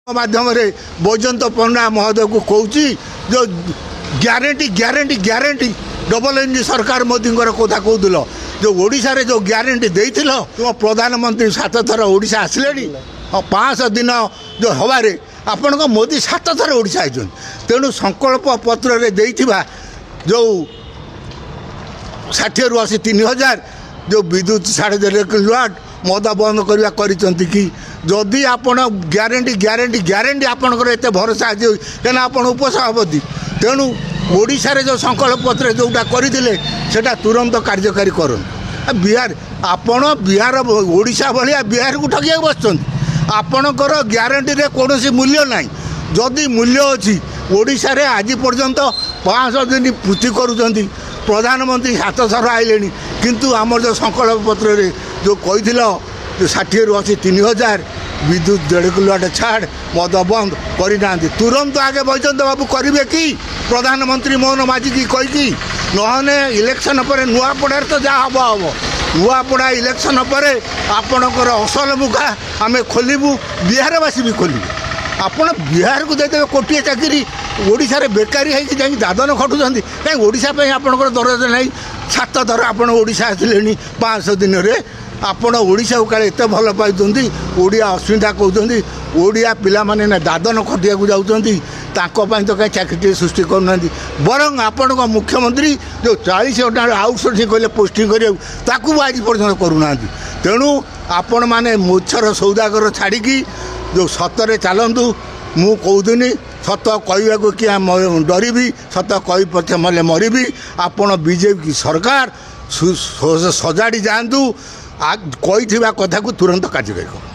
माध्यम बैजयंत पंडा महोदय को कहूँ जो guarantee guarantee guarantee double engine सरकार मोदी कथा कहूल जो ओडिशा रे जो ग्यारंटी देथिल तुम प्रधानमंत्री 7 थर ओडिशा आसिले हाँ 5 दिन जो हवारे आपण मोदी 7 थर ओडिशा आइछन तेणु संकल्प पत्र रे देथिबा जो 60 रु 80 3000 जो विद्युत 3.5 किलोवाट मद बंद करवा कि जदि आपण ग्यारंटी ग्यारंटी ग्यारंटी आपणकर एत भरोसा आज कहीं आप उपसभापति तेणु ओडिशा रे जो संकल्प पत्र जोटा करते सेटा तुरंत कार्यकारी करन बिहार आपण बिहार ओडिशा भाया बिहार को ठगिया बसुँच आपणकर ग्यारंटी रे कौन मूल्य ना जदि मूल्य अच्छी ओडिशा रे आज पर्यंत 500 दिन पूर्ति करुँच प्रधानमंत्री 7 थर आइले किंतु आमर जो संकल्प पत्र रे जो कही जो 60 रु 80 3000 विद्युत 1.5 किलोवाट छाड़ मद बंद करना तुरंत आगे बैजयंत बाबू करेंगे कि प्रधानमंत्री मोहन माझी की कहीकि नहने इलेक्शन पर नुआपड़ा तो जहाँ हम हम नुआपड़ा इलेक्शन पर आपणकर असल मुखा आम खोलू बिहारवासी भी खोलू आपण बिहार को देते कोटिए चाकरी ओडिशा रे बेकारी है कि दादन खटुंट कहीं ओडिशा आपणकर दरज ना 7 थर आप ओडिशा आसिले 500 दिन में आपण ओडिशा को काले एत भल पाई ओडिया अस्मिता कहते ओडिया पिला माने ना दादन खटिया को जाऊँच तो कहीं चाकरी सृष्टि करना बरं आपण मुख्यमंत्री जो 40 घंटा आउटसोर्सिंग कहले पोस्टिंग करा आज पर्यटन करूना तेणु आपण मैंने मुछर सौदागर छाड़ी जो सतरे चलतु मु कहूनी सत कहवाक कि डरबी सत कही पछे मले मरबी आपण बीजेपी की सरकार सजाड़ी जातु कही कथा को तुरंत कार्यकारी